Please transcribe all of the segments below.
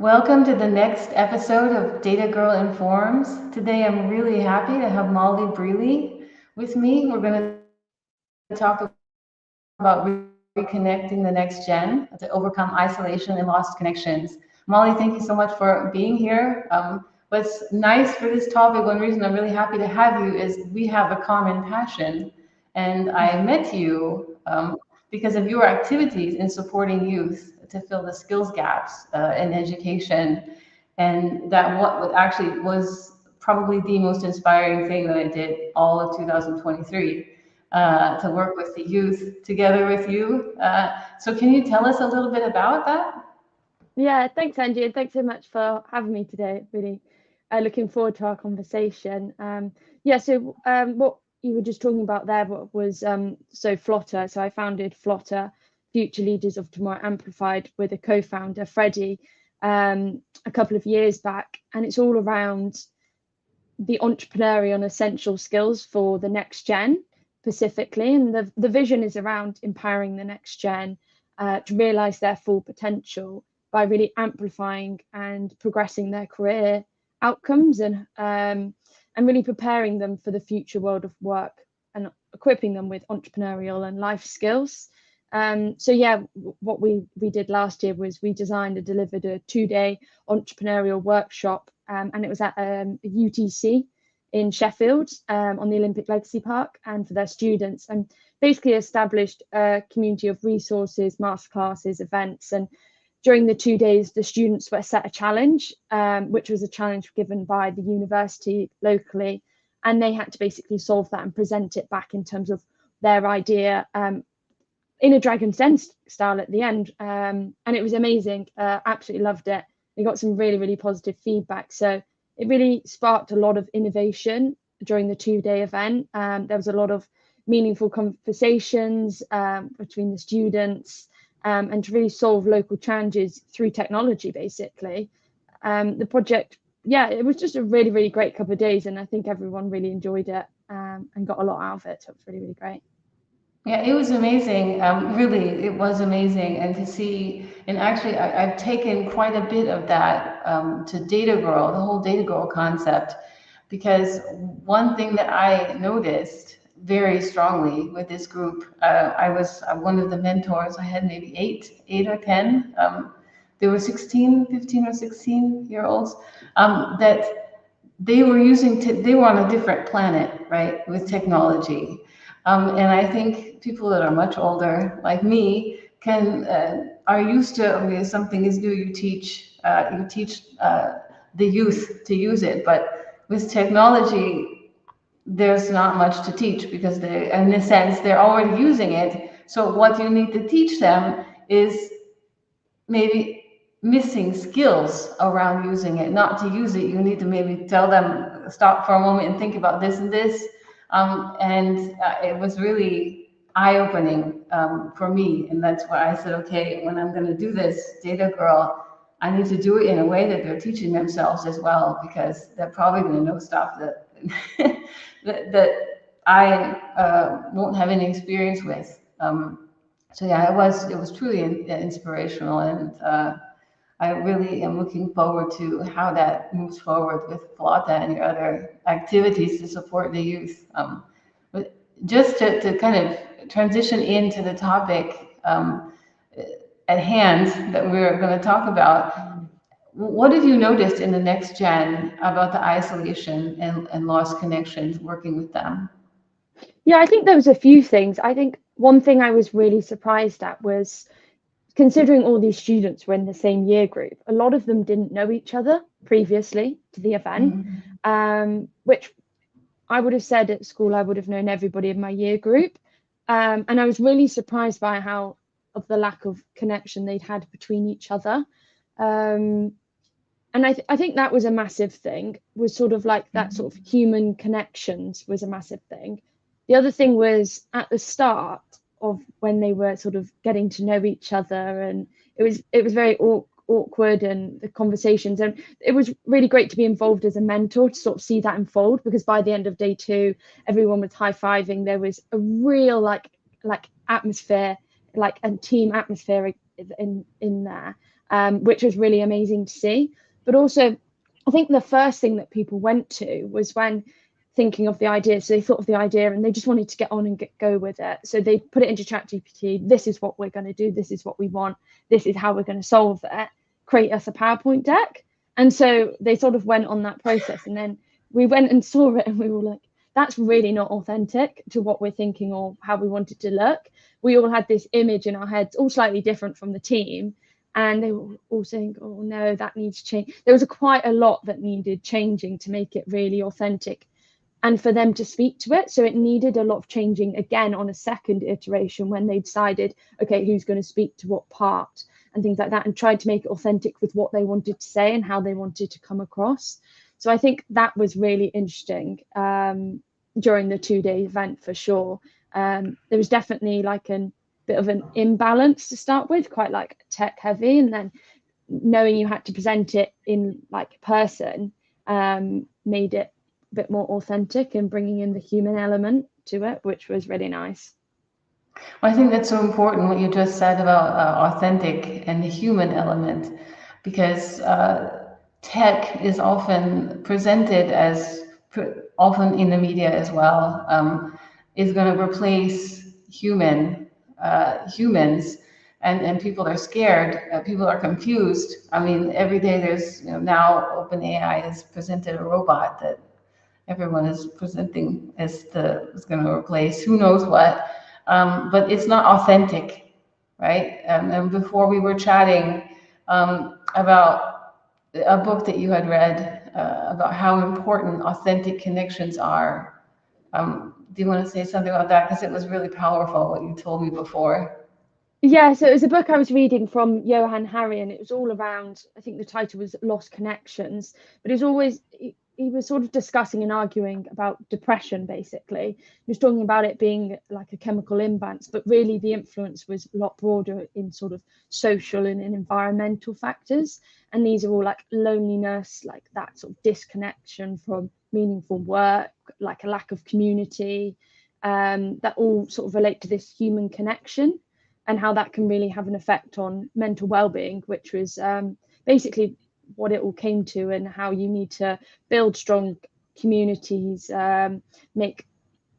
Welcome to the next episode of Data Girl Informs. Today I'm really happy to have Molly Brealey with me. We're going to talk about reconnecting the next gen to overcome isolation and lost connections. Molly, thank you so much for being here. What's nice for this topic, one reason I'm really happy to have you is we have a common passion. And I met you because of your activities in supporting youth to fill the skills gaps in education. And that what actually was probably the most inspiring thing that I did all of 2023 to work with the youth together with you. So can you tell us a little bit about that? Yeah, thanks, Angie, and thanks so much for having me today. Really looking forward to our conversation. What you were just talking about there was Flotter. So I founded Flotter, Future Leaders of Tomorrow Amplified, with a co-founder, Freddie, a couple of years back, and it's all around the entrepreneurial and essential skills for the next gen specifically. And the vision is around empowering the next gen to realize their full potential by really amplifying and progressing their career outcomes and really preparing them for the future world of work and equipping them with entrepreneurial and life skills. What we did last year was we designed and delivered a 2-day entrepreneurial workshop, and it was at UTC in Sheffield on the Olympic Legacy Park, and for their students, and basically established a community of resources, masterclasses, events. And during the 2 days, the students were set a challenge, which was a challenge given by the university locally, and they had to basically solve that and present it back in terms of their idea in a Dragon's Den style at the end. And it was amazing. Absolutely loved it. We got some really, really positive feedback. So it really sparked a lot of innovation during the 2-day event. There was a lot of meaningful conversations between the students and to really solve local challenges through technology, basically. The project, it was just a really, really great couple of days. And I think everyone really enjoyed it and got a lot out of it. So it was really, really great. Yeah, it was amazing. Really, it was amazing. And to see, and actually, I've taken quite a bit of that to Data Girl, the whole Data Girl concept, because one thing that I noticed very strongly with this group, I was one of the mentors. I had maybe eight or 10. There were 16, 15 or 16-year-olds that they were on a different planet, right, with technology. And I think people that are much older, like me, can are used to, I mean, if something is new, you teach the youth to use it. But with technology, there's not much to teach because in a sense, they're already using it. So what you need to teach them is maybe missing skills around using it. Not to use it, you need to maybe tell them, stop for a moment and think about this and this. It was really eye-opening for me. And that's why I said, okay, when I'm going to do this Data Girl, I need to do it in a way that they're teaching themselves as well, because they're probably going to know stuff that that I won't have any experience with. It was truly inspirational, and I really am looking forward to how that moves forward with Flata and your other activities to support the youth. But just to kind of transition into the topic at hand that we're going to talk about, what have you noticed in the next gen about the isolation and lost connections working with them? Yeah, I think there was a few things. I think one thing I was really surprised at was considering all these students were in the same year group, a lot of them didn't know each other previously to the event, Mhm. which I would have said at school I would have known everybody in my year group. And I was really surprised by how of the lack of connection they'd had between each other. Um, and I think that was a massive thing, was sort of like that sort of human connections was a massive thing. The other thing was at the start of when they were sort of getting to know each other, and it was very awkward, and the conversations, and it was really great to be involved as a mentor to sort of see that unfold, because by the end of day 2 everyone was high-fiving. There was a real like atmosphere, like a team atmosphere in there. which was really amazing to see. But also, I think the first thing that people went to was when thinking of the idea. So they thought of the idea and they just wanted to get on and go with it. So they put it into ChatGPT. This is what we're going to do. This is what we want. This is how we're going to solve it. Create us a PowerPoint deck. And so they sort of went on that process. And then we went and saw it and we were like, that's really not authentic to what we're thinking or how we want it to look. We all had this image in our heads, all slightly different from the team. And they were all saying, oh no, that needs change. There was quite a lot that needed changing to make it really authentic and for them to speak to it. So it needed a lot of changing again on a second iteration when they decided, okay, who's going to speak to what part and things like that, and tried to make it authentic with what they wanted to say and how they wanted to come across. So I think that was really interesting during the 2-day event for sure. There was definitely like a bit of an imbalance to start with, quite like tech heavy, and then knowing you had to present it in like person made it a bit more authentic and bringing in the human element to it, which was really nice. Well, I think that's so important what you just said about authentic and the human element, because tech is often presented as, often in the media as well, is going to replace humans, and people are scared. People are confused. I mean, every day there's, now OpenAI has presented a robot that everyone is presenting as is going to replace who knows what, but it's not authentic, right? And before we were chatting about a book that you had read about how important authentic connections are. Do you want to say something about that? Because it was really powerful what you told me before. Yeah, so it was a book I was reading from Johann Hari, and it was all around, I think the title was Lost Connections, but it was always, he was sort of discussing and arguing about depression, basically. He was talking about it being like a chemical imbalance, but really the influence was a lot broader in sort of social and in environmental factors. And these are all like loneliness, like that sort of disconnection from meaningful work, like a lack of community, that all sort of relate to this human connection and how that can really have an effect on mental well-being, which was basically what it all came to, and how you need to build strong communities, make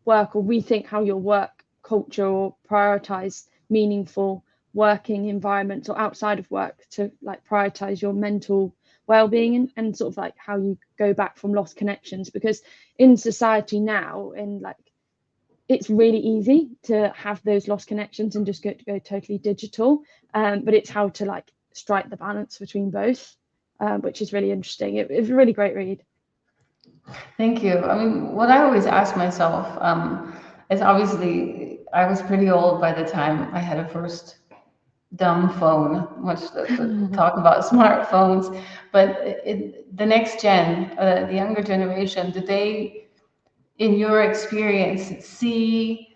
work or rethink how your work culture or prioritize meaningful working environments or outside of work to like prioritize your mental well-being, and sort of like how you go back from lost connections, because in society now, in like, it's really easy to have those lost connections and just go totally digital, but it's how to like strike the balance between both, which is really interesting. It was a really great read. Thank you. I mean, what I always ask myself is, obviously I was pretty old by the time I had a first dumb phone, much to talk about smartphones, but the next gen, the younger generation, do they, in your experience, see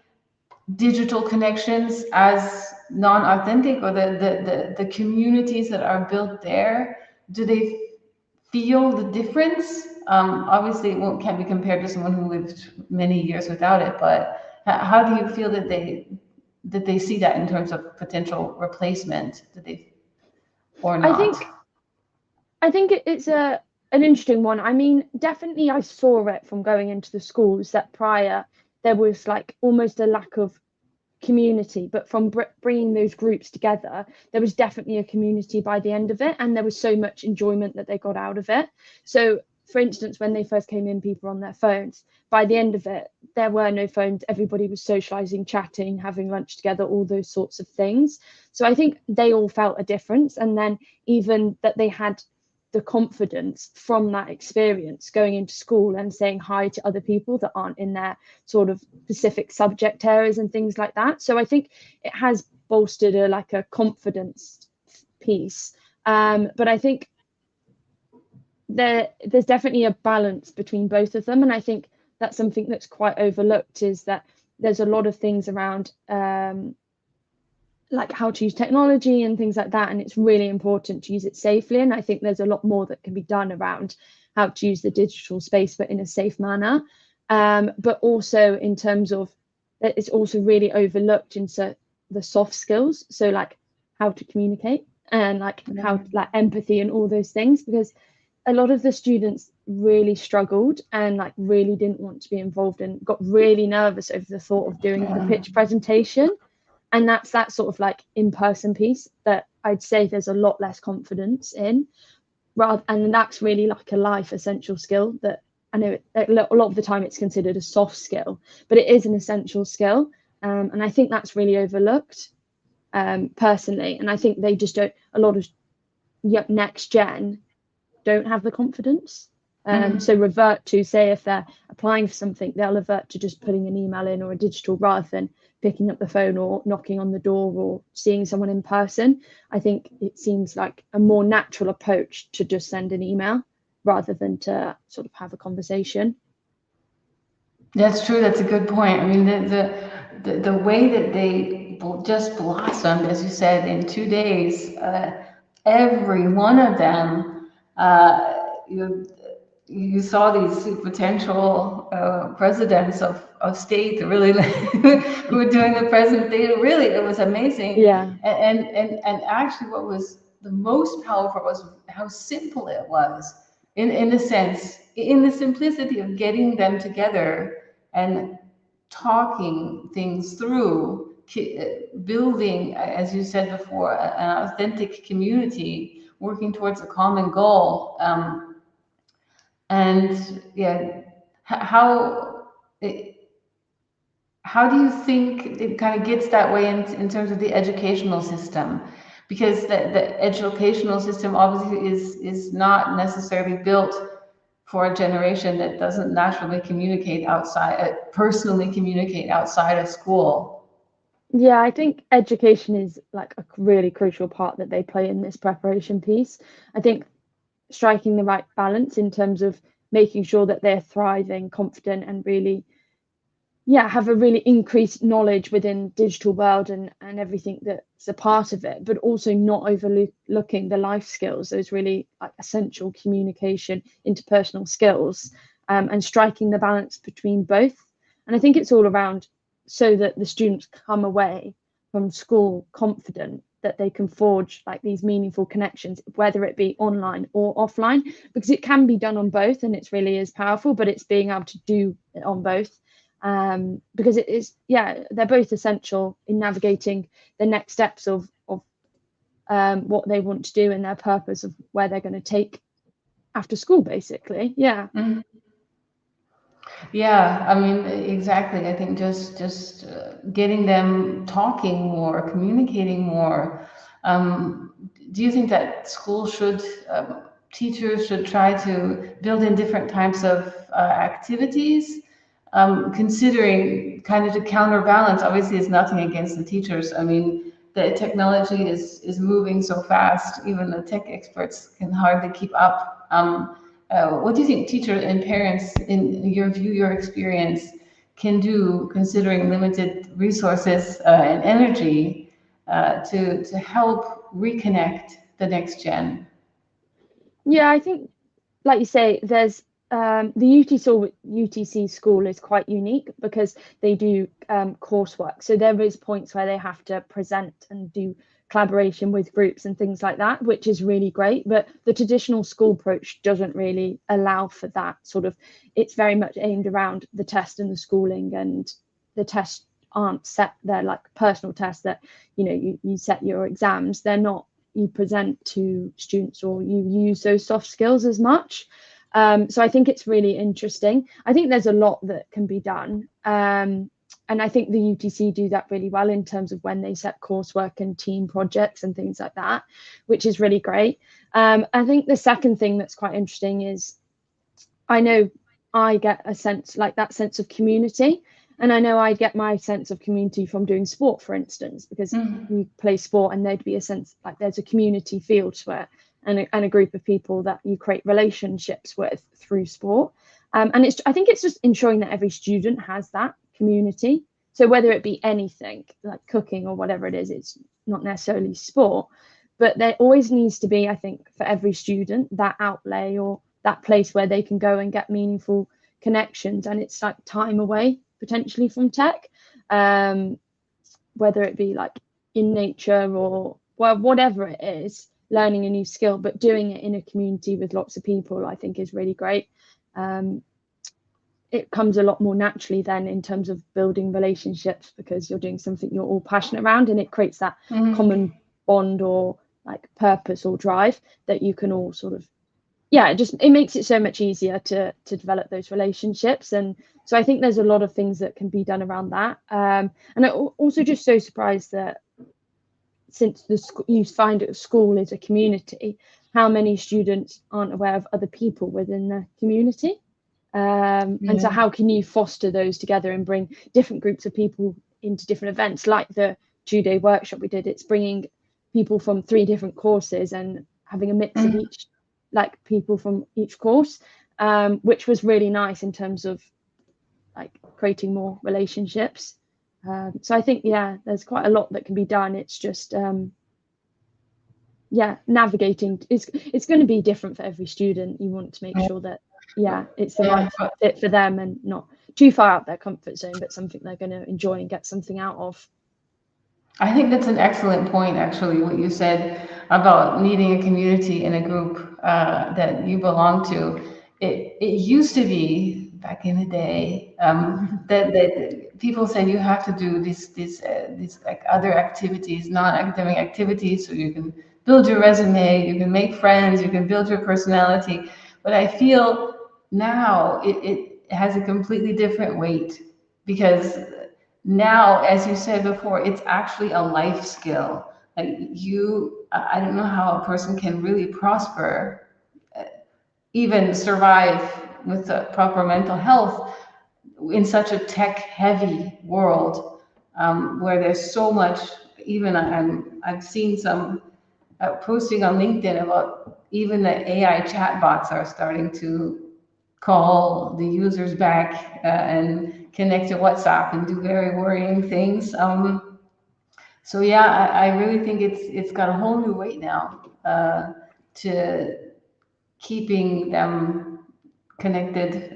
digital connections as non-authentic, or the communities that are built there, do they feel the difference? Obviously, can't be compared to someone who lived many years without it, but how do you feel that they see that in terms of potential replacement? Do they, or not? I think it's an interesting one. I mean, definitely I saw it from going into the schools that prior there was like almost a lack of community, but from bringing those groups together, there was definitely a community by the end of it, and there was so much enjoyment that they got out of it. So for instance, when they first came in, people were on their phones. By the end of it, there were no phones. Everybody was socializing, chatting, having lunch together, all those sorts of things. So I think they all felt a difference, and then even that they had the confidence from that experience going into school and saying hi to other people that aren't in their sort of specific subject areas and things like that. So I think it has bolstered a confidence piece, but I think there's definitely a balance between both of them, and I think that's something that's quite overlooked, is that there's a lot of things around like how to use technology and things like that, and it's really important to use it safely, and I think there's a lot more that can be done around how to use the digital space but in a safe manner, but also in terms of it's also really overlooked into the soft skills, so like how to communicate, and like how like empathy and all those things, because a lot of the students really struggled and like really didn't want to be involved and got really nervous over the thought of doing the pitch presentation. And that's that sort of like in-person piece that I'd say there's a lot less confidence in, and that's really like a life essential skill that I know a lot of the time it's considered a soft skill, but it is an essential skill. And I think that's really overlooked, personally. And I think they just don't, a lot of next gen don't have the confidence. So revert to, say, if they're applying for something, they'll revert to just putting an email in or a digital rather than picking up the phone or knocking on the door or seeing someone in person. I think it seems like a more natural approach to just send an email rather than to sort of have a conversation. That's true. That's a good point. I mean, the way that they just blossomed, as you said, in 2 days, every one of them, you you saw these potential presidents of state really who were doing the present day. Really, it was amazing. Yeah. And actually, what was the most powerful was how simple it was. In the sense, in the simplicity of getting them together and talking things through, building, as you said before, an authentic community, working towards a common goal. And yeah, how how do you think it kind of gets that way in terms of the educational system? Because the educational system obviously is not necessarily built for a generation that doesn't naturally communicate outside, personally communicate outside of school. Yeah, I think education is like a really crucial part that they play in this preparation piece. I think striking the right balance in terms of making sure that they're thriving, confident, and really, yeah, have a really increased knowledge within digital world and everything that's a part of it, but also not overlooking the life skills, those really like essential communication, interpersonal skills, and striking the balance between both. And I think it's all around so that the students come away from school confident that they can forge like these meaningful connections, whether it be online or offline, because it can be done on both and it really is powerful, but it's being able to do it on both. Because it is, yeah, they're both essential in navigating the next steps of what they want to do and their purpose of where they're going to take after school, basically. Yeah. Mhm. Yeah, I mean, exactly. I think just getting them talking more, communicating more. Do you think that schools should, teachers should try to build in different types of activities, considering kind of to counterbalance? Obviously, it's nothing against the teachers. I mean, the technology is moving so fast, even the tech experts can hardly keep up. What do you think teachers and parents, in your view, your experience, can do considering limited resources and energy to help reconnect the next gen? Yeah, I think, like you say, there's the UTC school is quite unique because they do coursework. So there is points where they have to present and do collaboration with groups and things like that, which is really great. But the traditional school approach doesn't really allow for that sort of, it's very much aimed around the test and the schooling, and the tests aren't set, they're like personal tests that, you set your exams. They're not, you present to students or you use those soft skills as much. So I think it's really interesting. I think there's a lot that can be done. And I think the UTC do that really well in terms of when they set coursework and team projects and things like that, which is really great. I think the second thing that's quite interesting is, I know I get a sense, like that sense of community. And I know I get my sense of community from doing sport, for instance, because you play sport and there'd be a sense like there's a community feel to it, and a group of people that you create relationships with through sport. And I think it's just ensuring that every student has that community. So whether it be anything like cooking or whatever it is, it's not necessarily sport, but there always needs to be, I think, for every student, that outlay or that place where they can go and get meaningful connections. And it's like time away potentially from tech, whether it be like in nature or well, whatever it is, learning a new skill, but doing it in a community with lots of people, I think is really great. It comes a lot more naturally then in terms of building relationships, because you're doing something you're all passionate around, and it creates that common bond or like purpose or drive that you can all sort of, it makes it so much easier to develop those relationships. And so I think there's a lot of things that can be done around that. And I'm also just so surprised that since you find that school is a community, how many students aren't aware of other people within the community. And so how can you foster those together and bring different groups of people into different events, like the 2-day workshop we did? It's bringing people from 3 different courses and having a mix of each, like people from each course, which was really nice in terms of like creating more relationships. So I think, there's quite a lot that can be done. It's just, navigating. It's going to be different for every student. You want to make sure that, it's the right fit for them and not too far out their comfort zone, but something they're going to enjoy and get something out of. I think that's an excellent point, actually, what you said about needing a community and a group that you belong to. It used to be back in the day that people said you have to do these like other activities, non-academic activities, so you can build your resume, you can make friends, you can build your personality. But I feel now it has a completely different weight, because now, as you said before, it's actually a life skill. Like I don't know how a person can really prosper, even survive with the proper mental health in such a tech-heavy world, where there's so much. Even I've seen some posting on LinkedIn about even the AI chatbots are starting to call the users back and connect to WhatsApp and do very worrying things. So I really think it's got a whole new weight now to keeping them connected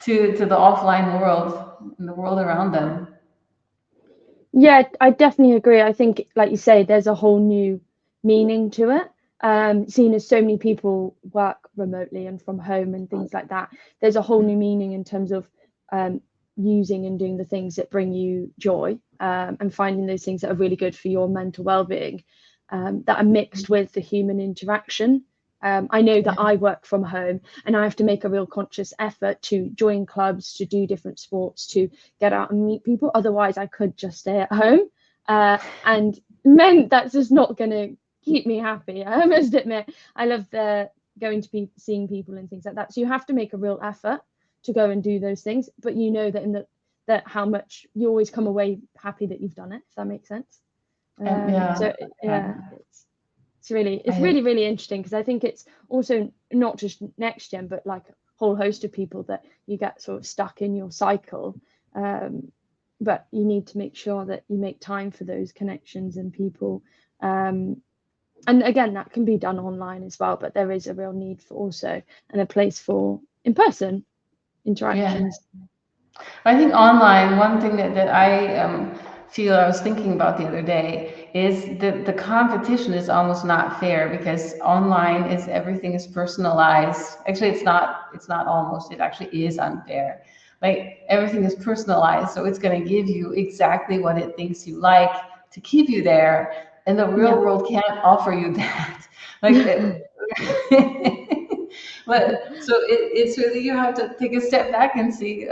to the offline world and the world around them. Yeah, I definitely agree. I think, like you say, there's a whole new meaning to it. Seeing as so many people work remotely and from home and things like that, there's a whole new meaning in terms of using and doing the things that bring you joy, and finding those things that are really good for your mental well-being, that are mixed with the human interaction. I know that I work from home and I have to make a real conscious effort to join clubs, to do different sports, to get out and meet people. Otherwise, I could just stay at home. And that's just not going to keep me happy. I must admit, I love going to be seeing people and things like that. So you have to make a real effort to go and do those things. But you know that that how much you always come away happy that you've done it, if that makes sense. It's really interesting, because I think it's also not just NexGen, but like a whole host of people that you get sort of stuck in your cycle. But you need to make sure that you make time for those connections and people. And again, that can be done online as well, but there is a real need for also and a place for in-person interactions. I think online, one thing that I feel I was thinking about the other day is the competition is almost not fair, because online everything is personalized. Actually, it's not almost, it actually is unfair. Like, everything is personalized, so it's going to give you exactly what it thinks you like to keep you there, and the real world can't offer you that. Like, but so it's really, you have to take a step back and see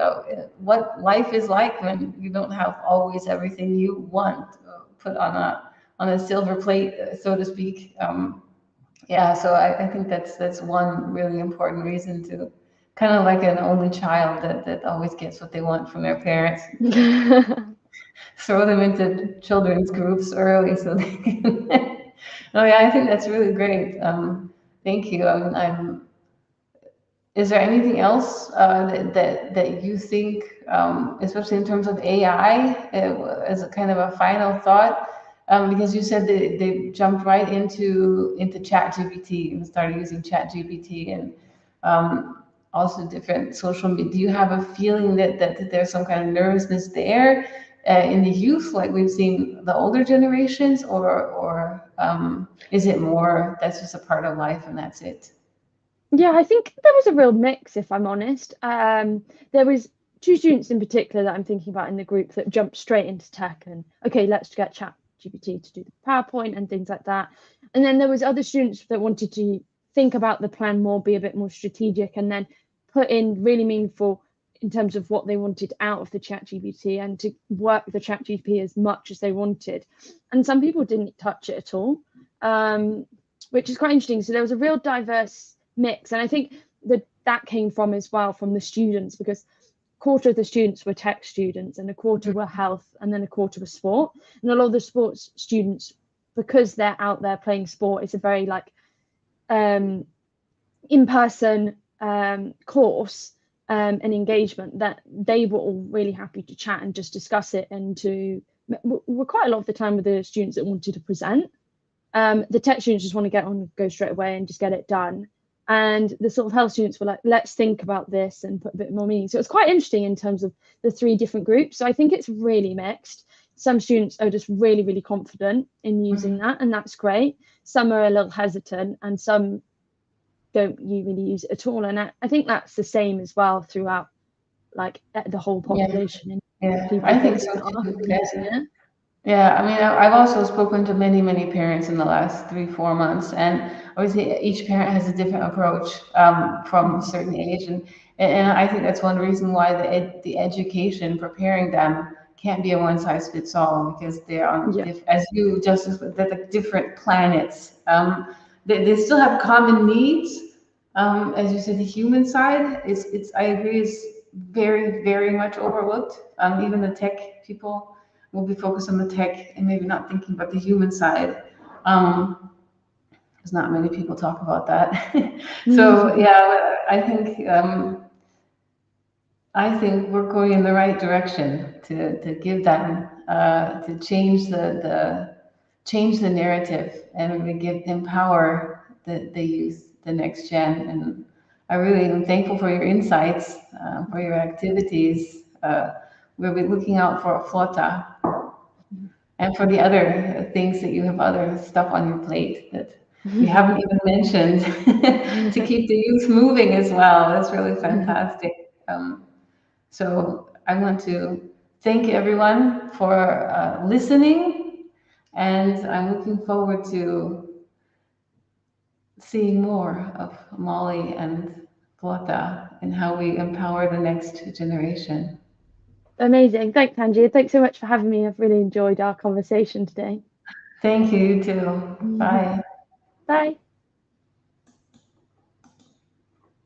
what life is like when you don't have always everything you want put on a silver plate, so to speak. So I think that's one really important reason to, kind of like an only child that always gets what they want from their parents. Throw them into children's groups early so they can. I think that's really great. Thank you. Is there anything else that you think, especially in terms of AI, as a kind of a final thought? Because you said they jumped right into ChatGPT and started using ChatGPT, and also different social media. Do you have a feeling that there's some kind of nervousness there in the youth, like we've seen the older generations, or Is it more that's just a part of life and that's it? Yeah, I think there was a real mix, if I'm honest. There was two students in particular that I'm thinking about in the group that jumped straight into tech and, okay, let's get ChatGPT to do the PowerPoint and things like that. And then there was other students that wanted to think about the plan more, be a bit more strategic, and then put in really meaningful in terms of what they wanted out of the ChatGPT and to work with the ChatGPT as much as they wanted. And some people didn't touch it at all, which is quite interesting. So there was a real diverse mix, and I think that came from as well from the students, because a quarter of the students were tech students and a quarter were health and then a quarter was sport. And a lot of the sports students, because they're out there playing sport, it's a very like in-person course and engagement, that they were all really happy to chat and just discuss it, and we're quite a lot of the time with the students that wanted to present. The tech students just want to get on and go straight away and just get it done. And the sort of health students were like, let's think about this and put a bit more meaning. So it's quite interesting in terms of the three different groups. So I think it's really mixed. Some students are just really, really confident in using that, and that's great. Some are a little hesitant, and some don't really use it at all. And I think that's the same as well throughout, like, the whole population. Yeah, People I think so are too. using it. Yeah, I mean, I've also spoken to many, many parents in the last 3, 4 months, and obviously each parent has a different approach from a certain age, and I think that's one reason why the education preparing them can't be a one size fits all, because they're on, Yeah. as you just they're like different planets. They still have common needs. As you said, the human side it's I agree is very, very much overlooked. Even the tech people will be focused on the tech and maybe not thinking about the human side. Because not many people talk about that. So yeah, I think we're going in the right direction to give them to change the narrative and really empower the youth, the next gen. And I really am thankful for your insights, for your activities. We'll be looking out for a flota and for the other things that you have other stuff on your plate that we haven't even mentioned to keep the youth moving as well. That's really fantastic. So I want to thank everyone for listening, and I'm looking forward to seeing more of Molly and Flota and how we empower the next generation. Amazing. Thanks, Angie. Thanks so much for having me. I've really enjoyed our conversation today. Thank you, you too. Bye. Bye.